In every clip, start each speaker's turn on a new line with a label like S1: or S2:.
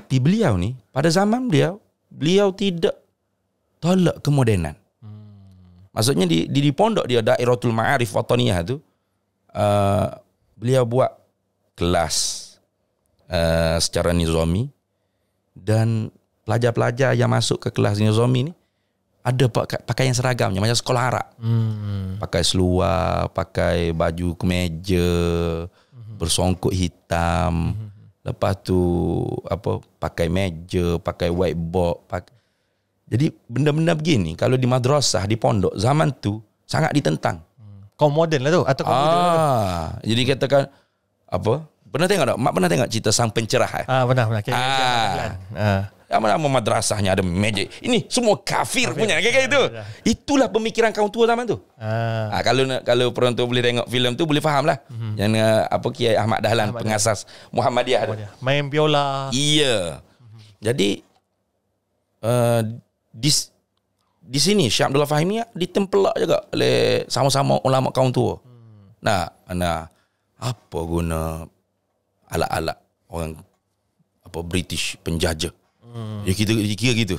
S1: Tapi beliau ni, pada zaman beliau tidak tolak kemodenan. Maksudnya di pondok dia, Dairatul Ma'arif Wataniyah tu, beliau buat kelas secara nizami, dan pelajar-pelajar yang masuk ke kelas nizami ni ada pakaian seragamnya macam sekolah Arab. Pakai seluar, pakai baju kemeja, bersongkok hitam. Lepas tu pakai meja, pakai whiteboard, Jadi benda-benda begini kalau di madrasah, di pondok zaman tu sangat ditentang.
S2: Kaum moden lah tu atau kaum muda lah tu.
S1: Jadi katakan pernah tengok tak? Mak pernah tengok cerita Sang Pencerah?
S2: Pernah.
S1: Yang mana madrasahnya ada meja. Ini semua kafir punya kayak gitu. Itulah pemikiran kaum tua zaman tu. Kalau penonton boleh tengok filem tu boleh faham lah. Yang Kiai Ahmad Dahlan, pengasas Muhammadiyah tu.
S2: Main biola.
S1: Iya. Jadi di sini Syekh Abdullah Fahim ni ditempelak juga oleh sama-sama ulama kaum tua. Nah, apa guna alat-alat orang British penjajah? Ya kita kira gitu.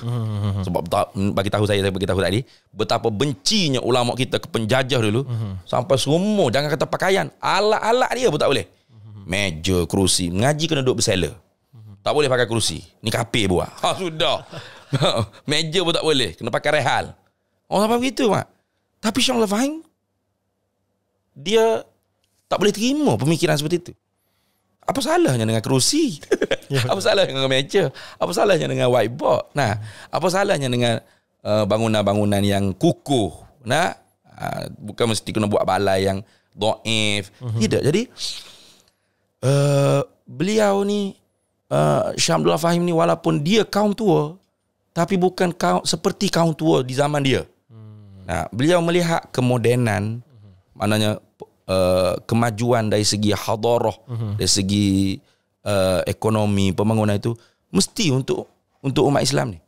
S1: Sebab bagi tahu tadi betapa bencinya ulama kita ke penjajah dulu. Sampai semua, jangan kata pakaian, alat-alat dia pun tak boleh. Meja, kerusi, mengaji kena duduk bersela. Tak boleh pakai kerusi. Ni kapir buah. Sudah. Meja pun tak boleh, kena pakai rehal. Orang sampai begitu, Mak. Tapi Syekh Abdullah Fahim, dia tak boleh terima pemikiran seperti itu. Apa salahnya dengan kerusi? Apa salahnya dengan meja? Apa salahnya dengan whiteboard? Nah, apa salahnya dengan bangunan-bangunan yang kukuh? Nah, bukan mesti kena buat balai yang dhaif. Tidak. Jadi beliau ni Syekh Abdullah Fahim ni walaupun dia kaum tua, tapi bukan seperti kaum tua di zaman dia. Nah, beliau melihat kemodenan, maknanya kemajuan dari segi hadarah, dari segi ekonomi, pembangunan itu mesti untuk umat Islam ni,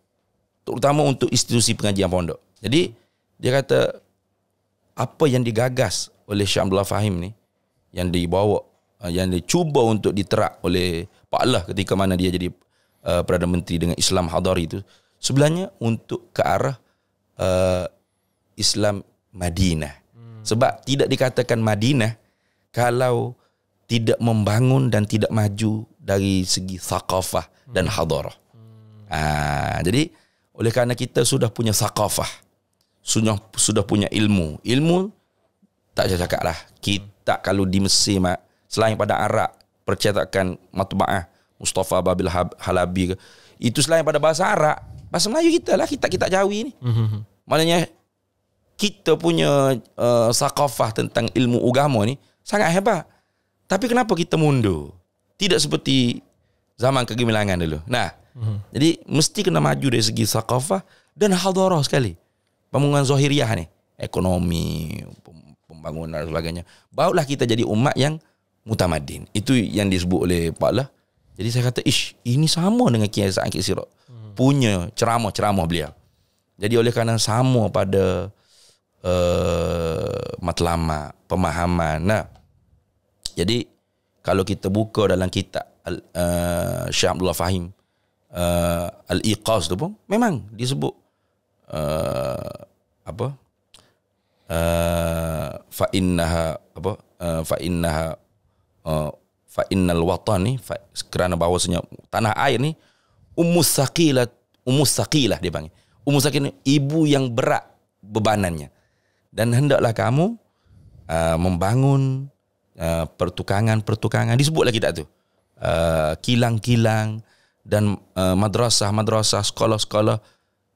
S1: terutama untuk institusi pengajian pondok. Jadi dia kata apa yang digagas oleh Syekh Abdullah Fahim ni, yang dibawa, yang dicuba untuk diterap oleh Pak Allah ketika mana dia jadi Perdana Menteri dengan Islam Hadari itu, sebenarnya untuk ke arah Islam Madinah. Sebab tidak dikatakan Madinah kalau tidak membangun dan tidak maju dari segi thaqafah dan hadarah. Jadi oleh kerana kita sudah punya thaqafah, sudah punya ilmu tak saya cakap lah. Kita kalau di Mesir, selain pada Arab, percetakan matba'ah Mustafa Babil Halabi, itu selain pada bahasa Arab, bahasa Melayu kita lah, kitab-kitab Jawi ni. Maknanya kita punya thaqafah tentang ilmu agama ni sangat hebat. Tapi kenapa kita mundur? Tidak seperti zaman kegemilangan dulu. Nah, jadi mesti kena maju dari segi thaqafah dan hadarah sekali. Pembangunan zahiriah ni, ekonomi, pembangunan dan sebagainya. Barulah kita jadi umat yang mutamadin. Itu yang disebut oleh Pak Allah. Jadi saya kata, ini sama dengan Kiai Sa'id Sirat punya ceramah-ceramah beliau. Jadi oleh kerana sama pada matlamat, pemahaman. Nah, jadi kalau kita buka dalam kitab Syekh Abdullah Fahim, Al-Iqaz tu pun memang disebut fa innal watan ni, kerana bahawasanya tanah air ni ummus saqilah dia panggil. Ummus saqilah, ibu yang berat bebanannya. Dan hendaklah kamu membangun pertukangan, disebutlah kitab tu, kilang-kilang dan madrasah-madrasah, sekolah-sekolah.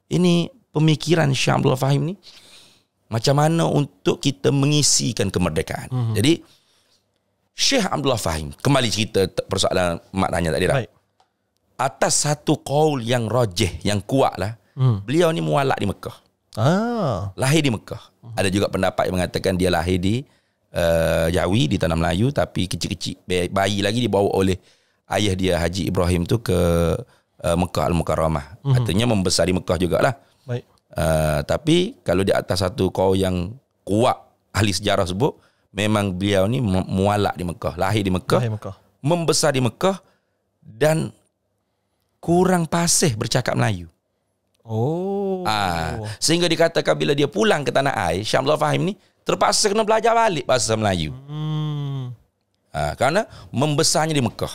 S1: Ini pemikiran Syekh Abdullah Fahim ni, macam mana untuk kita mengisikan kemerdekaan. Jadi Syekh Abdullah Fahim, kembali cerita persoalan mak tanya tadi dah. Atas satu qaul yang rajih, yang kuat lah, beliau ni mualak di Mekah. Lahir di Mekah. Ada juga pendapat yang mengatakan dia lahir di Jawi, di tanah Melayu, tapi kecil-kecil, bayi lagi dibawa oleh ayah dia Haji Ibrahim tu ke Mekah Al-Mukarramah. Artinya membesar di Mekah jugalah.
S2: Baik.
S1: Tapi kalau di atas satu qaul yang kuat, ahli sejarah sebut, memang beliau ni mualak di Mekah, lahir di Mekah, membesar di Mekah, dan kurang fasih bercakap Melayu. Sehingga dikatakan bila dia pulang ke tanah air, Syekh Abdul Fahim ni terpaksa kena belajar balik bahasa Melayu. Kerana membesarnya di Mekah.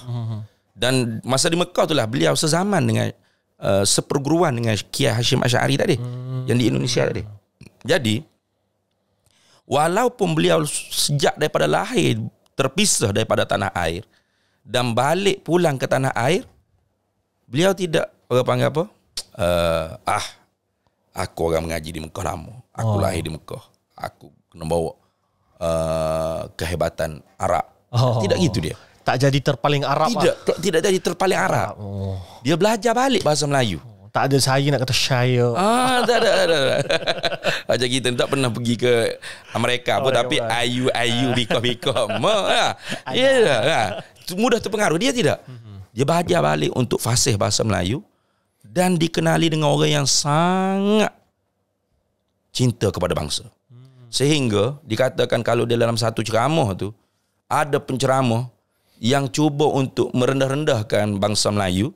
S1: Dan masa di Mekah itulah beliau sezaman dengan seperguruan dengan Kiai Hashim Asy'ari tadi yang di Indonesia tadi. Jadi walaupun beliau sejak daripada lahir terpisah daripada tanah air dan balik pulang ke tanah air, beliau tidak orang panggil apa? Aku orang mengaji di Mekah lama. Aku lahir di Mekah. Aku kena bawa kehebatan Arab. Tidak gitu dia.
S2: Tak jadi terpaling Arab.
S1: Tidak jadi terpaling Arab. Dia belajar balik bahasa Melayu.
S2: Tak ada saya nak kata saya.
S1: Tak ada. Macam kita tak pernah pergi ke Amerika pun, tapi ayu bika. Ya. Mudah terpengaruh. Dia tidak. Dia belajar balik untuk fasih bahasa Melayu dan dikenali dengan orang yang sangat cinta kepada bangsa. Sehingga dikatakan kalau dia dalam satu ceramah tu ada penceramah yang cuba untuk merendah-rendahkan bangsa Melayu,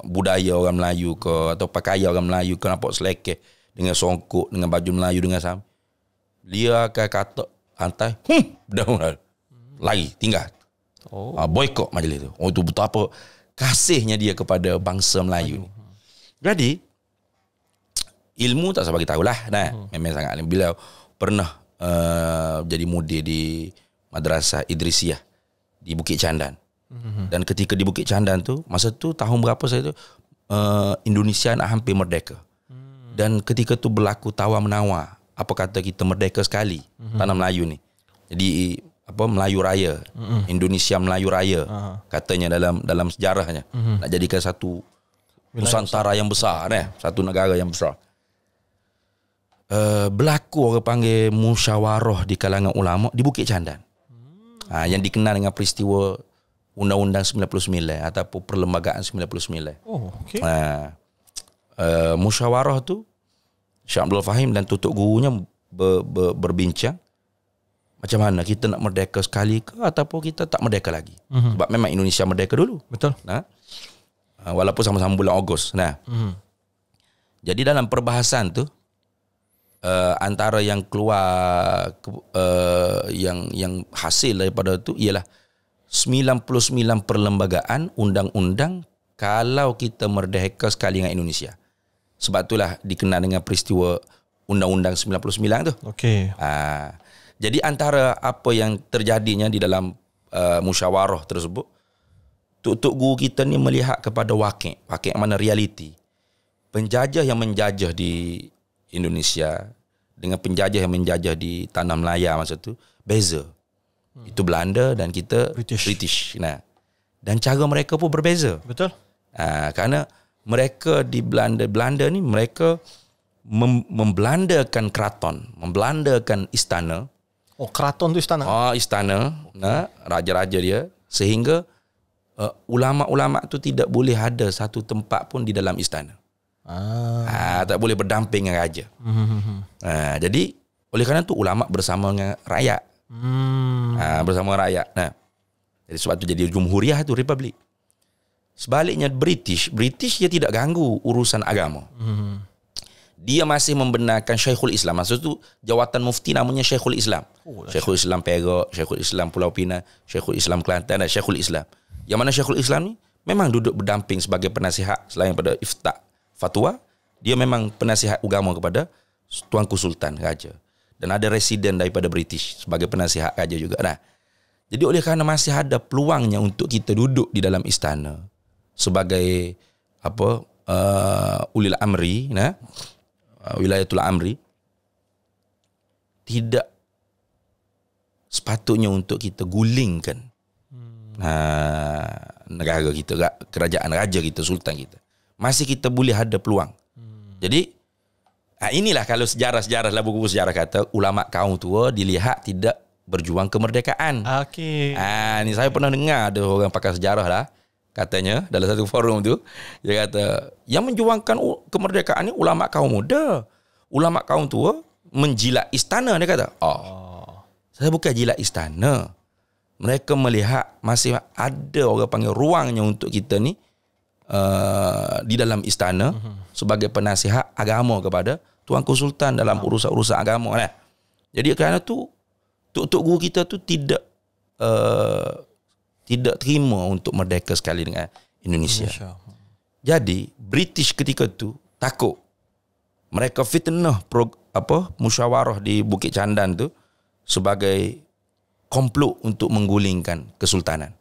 S1: budaya orang Melayu ke atau pakaian orang Melayu ke, nampak selekeh dengan songkok, dengan baju Melayu, dengan sam, dia akan kata hantai, dah lari tinggal. Boykot majlis tu. Itu betapa kasihnya dia kepada bangsa Melayu ni. Jadi ilmu tak saya bagi tahulah. Memang sangat alim. Beliau pernah jadi mudir di Madrasah Idrisiyah di Bukit Candan. Dan ketika di Bukit Candan tu, masa tu tahun berapa saya tu, Indonesia nak hampir merdeka. Dan ketika tu berlaku tawar-menawar. Apa kata kita merdeka sekali, tanah Melayu ni. Jadi apa, Melayu Raya, Indonesia Melayu Raya, katanya dalam sejarahnya. Nak jadikan satu Nusantara yang besar, satu negara yang besar. Berlaku orang panggil musyawarah di kalangan ulama di Bukit Candan. Yang dikenal dengan peristiwa Undang-Undang 99 ataupun Perlembagaan 99. Musyawarah tu Syekh Abdul Fahim dan tutuk gurunya berbincang macam mana kita nak merdeka sekali ke ataupun kita tak merdeka lagi. Sebab memang Indonesia merdeka dulu.
S2: Betul.
S1: Walaupun sama-sama bulan Ogos. Jadi dalam perbahasan tu, antara yang keluar yang hasil daripada tu ialah 99 perlembagaan undang-undang kalau kita merdeka sekali dengan Indonesia. Sebab itulah dikenal dengan peristiwa Undang-Undang 99 tu. Jadi antara apa yang terjadinya di dalam musyawarah tersebut, tuk guru kita ni melihat kepada wakil mana realiti. Penjajah yang menjajah di Indonesia dengan penjajah yang menjajah di tanah Melaya masa tu beza. Itu Belanda dan kita British. Dan cara mereka pun berbeza.
S2: Betul.
S1: Kerana mereka di Belanda ni mereka membelandakan keraton, membelandakan istana.
S2: Keraton tu istana.
S1: Istana, raja-raja dia, sehingga ulama-ulama tu tidak boleh ada satu tempat pun di dalam istana. Tak boleh berdamping dengan raja. Jadi oleh kerana tu ulama bersama dengan rakyat. Bersama rakyat. Jadi sebab tu jadi Jumhuriyah tu, Republik. Sebaliknya British dia tidak ganggu urusan agama. Dia masih membenarkan Syekhul Islam. Maksud tu jawatan mufti namanya Syekhul Islam. Syekhul Islam Perak, Syekhul Islam Pulau Pinang, Syekhul Islam Kelantan dan Syekhul Islam. Yang mana Syekhul Islam ni memang duduk berdamping sebagai penasihat selain pada ifta fatwa, dia memang penasihat agama kepada Tuanku Sultan Raja. Dan ada residen daripada British sebagai penasihat raja juga. Jadi oleh kerana masih ada peluangnya untuk kita duduk di dalam istana sebagai ulil amri, wilayatul amri, tidak sepatutnya untuk kita gulingkan negara kita, kerajaan raja kita, sultan kita. Masih kita boleh ada peluang. Jadi inilah kalau sejarah-sejarah lah, buku sejarah kata ulama kaum tua dilihat tidak berjuang kemerdekaan. Ni saya pernah dengar ada orang pakar sejarah lah, katanya dalam satu forum tu, dia kata yang menjuangkan kemerdekaan ni ulama kaum muda, ulama kaum tua menjilat istana. Dia kata saya bukan jilat istana, mereka melihat masih ada orang panggil ruangnya untuk kita ni di dalam istana sebagai penasihat agama kepada Tuanku Sultan dalam urusan-urusan agama lah. Jadi kerana tu tok guru kita tu tidak terima untuk merdeka sekali dengan Indonesia. Jadi British ketika tu takut. Mereka fitnah musyawarah di Bukit Candan tu sebagai komplot untuk menggulingkan kesultanan.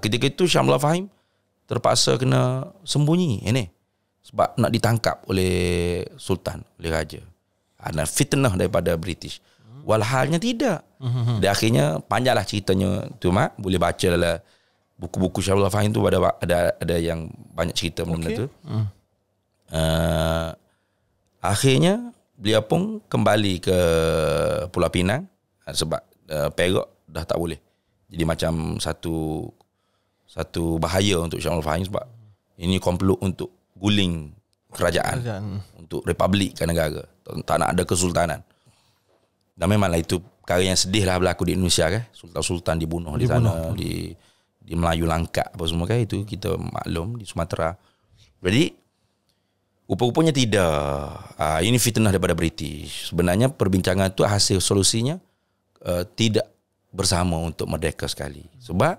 S1: Ketika itu Shah Amadullah Fahim terpaksa kena sembunyi ini sebab nak ditangkap oleh sultan, oleh raja. Ada fitnah daripada British. Walhalnya tidak. Dan akhirnya panjanglah ceritanya tu, Mak. Boleh baca dalam buku-buku Shah Amadullah Fahim tu, ada yang banyak cerita benda-benda tu. Akhirnya beliau pun kembali ke Pulau Pinang sebab Perak dah tak boleh. Jadi macam satu bahaya untuk Shah Amadullah Fahim sebab ini komplot untuk guling kerajaan. Untuk republik negara. Tak nak ada kesultanan. Dan memanglah itu perkara yang sedih lah berlaku di Indonesia kan. Sultan-sultan dibunuh di sana, di Melayu Langkat apa semua kan, itu kita maklum, di Sumatera. Jadi rupa-rupanya tidak. Ini fitnah daripada British. Sebenarnya perbincangan itu hasil solusinya tidak bersama untuk merdeka sekali. Sebab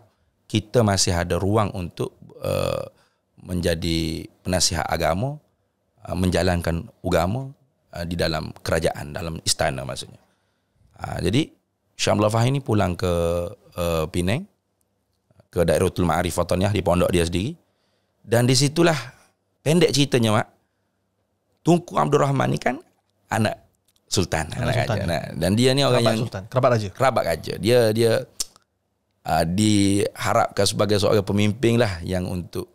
S1: kita masih ada ruang untuk menjadi penasihat agama, menjalankan agama di dalam kerajaan, dalam istana maksudnya. Jadi Shah Amadullah Fahim ni pulang ke Penang, ke Dairatul Ma'arif Wataniyah, di pondok dia sendiri. Dan di situlah pendek ceritanya, Mak, Tunku Abdul Rahman ni kan anak sultan, anak raja. Dan dia ni orang yang
S2: sultan, kerabat raja. Dia
S1: diharapkan sebagai seorang pemimpin lah yang untuk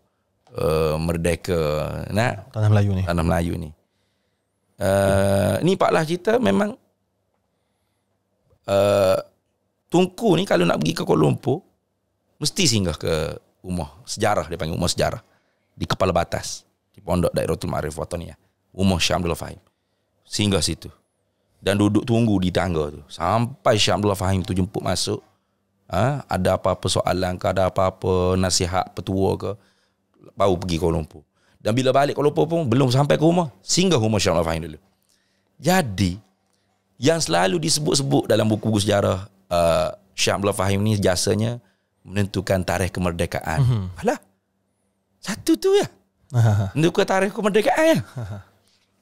S1: merdeka
S2: tanah Melayu ni.
S1: Ni paklah cerita memang Tunku ni kalau nak pergi ke Kuala Lumpur mesti singgah ke rumah sejarah, dia panggil rumah sejarah di Kepala Batas, di pondok Dairatul Ma'arif Wataniyah, rumah Shah Amadullah Fahim. Singgah situ dan duduk tunggu di tangga tu sampai Shah Amadullah Fahim tu jemput masuk. Ada apa-apa soalan ke, ada apa-apa nasihat petua ke, baru pergi Kuala Lumpur. Dan bila balik Kuala Lumpur pun belum sampai ke rumah, singgah rumah Shah Amadullah Fahim dulu. Jadi yang selalu disebut-sebut dalam buku-buku sejarah, Shah Amadullah Fahim ni jasanya menentukan tarikh kemerdekaan. Alah, satu tu ya, menentukan tarikh kemerdekaan ya.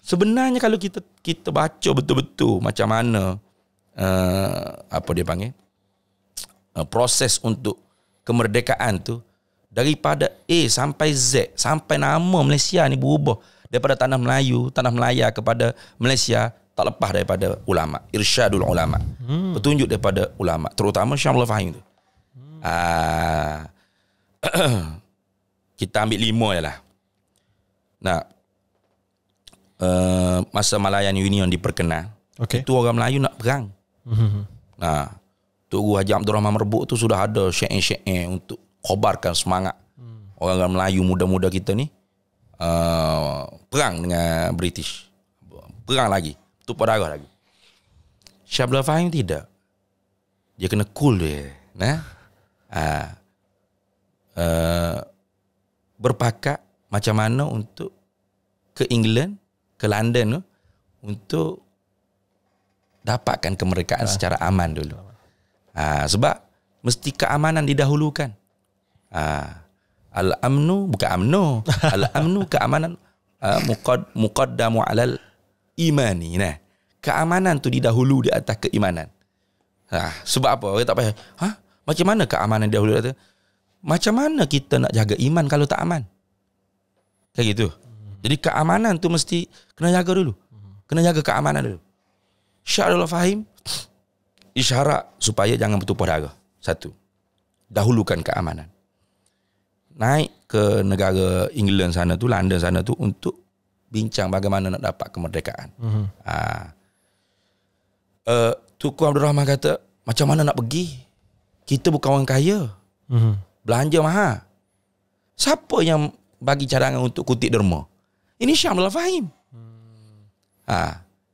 S1: Sebenarnya kalau kita baca betul-betul macam mana proses untuk kemerdekaan tu, daripada A sampai Z, sampai nama Malaysia ni berubah daripada tanah Melayu, tanah Melaya kepada Malaysia, tak lepas daripada ulama, irsyadul ulama, petunjuk daripada ulama, terutama Shah Amadullah Fahim tu. Kita ambil 5 je lah. Masa Malayan Union diperkenal, itu orang Melayu nak perang. Tok Guru Haji Abdul Rahman Merbuk tu sudah ada syair-syair untuk kobarkan semangat orang Melayu muda-muda kita ni perang dengan British, perang lagi, tumpah darah lagi. Shah Amadullah Fahim tidak, dia kena cool dia, berpakat macam mana untuk ke England, ke London tu, untuk dapatkan kemerdekaan secara aman dulu. Sebab mesti keamanan didahulukan. Al-amnu bukan amnu. Al-amnu keamanan muqaddamu alal imani. Keamanan tu didahulu di atas keimanan. Sebab apa? Orang tak payah. Macam mana keamanan didahulu? Macam mana kita nak jaga iman kalau tak aman? Kayak gitu. Jadi keamanan tu mesti kena jaga dulu. Kena jaga keamanan dulu. Shah Amadullah Fahim isyarat supaya jangan bertumpah darah. Satu, dahulukan keamanan. Naik ke negara England sana tu, London sana tu, untuk bincang bagaimana nak dapat kemerdekaan. Tunku Abdul Rahman kata, macam mana nak pergi? Kita bukan orang kaya. Belanja mahal. Siapa yang bagi cadangan untuk kutip derma? Ini Shah Amadullah Fahim.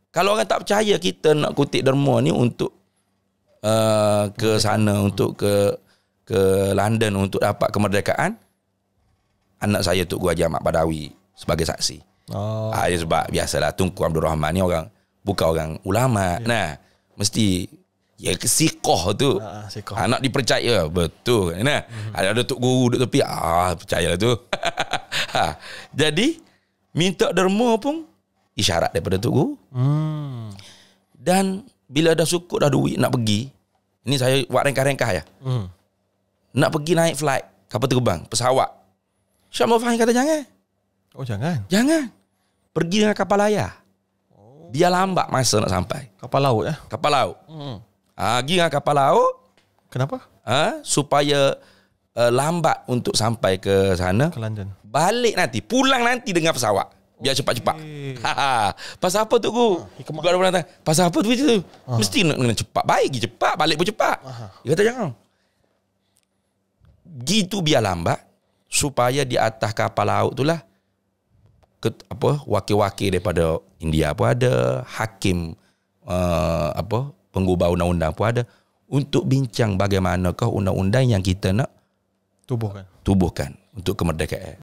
S1: Kalau orang tak percaya kita nak kutip derma ni untuk ke sana, untuk ke London untuk dapat kemerdekaan, anak saya Tok Guru Haji Ahmad Badawi sebagai saksi. Sebab biasalah Tunku Abdul Rahman ni bukan orang ulama. Nah, mesti siqah tu. Anak dipercaya, betul. Nah, ada Tok Guru duduk tepi, percayalah tu. Jadi minta derma pun isyarat daripada Tok Guru. Dan bila dah cukup dah duit nak pergi, ini saya buat rengkah-rengkah ya. Nak pergi naik flight, kapal terbang, pesawat. Syah Mufahim kata jangan. Jangan. Pergi dengan kapal layar. Dia lambat masa nak sampai.
S2: Kapal laut ya?
S1: Kapal laut. Pergi dengan kapal laut.
S2: Kenapa?
S1: Supaya lambat untuk sampai ke sana.
S2: Ke London.
S1: Balik nanti, pulang nanti dengan pesawat. Biar cepat-cepat. Pasal apa tu Guru? Pasal apa tu? Mesti nak kena cepat. Baik pergi cepat, balik pun cepat. Dia kata jangan. Gitu biar lambat supaya di atas kapal laut itulah wakil-wakil daripada India pun ada, hakim penggubah undang-undang pun ada untuk bincang bagaimanakah undang-undang yang kita nak tubuhkan untuk kemerdekaan.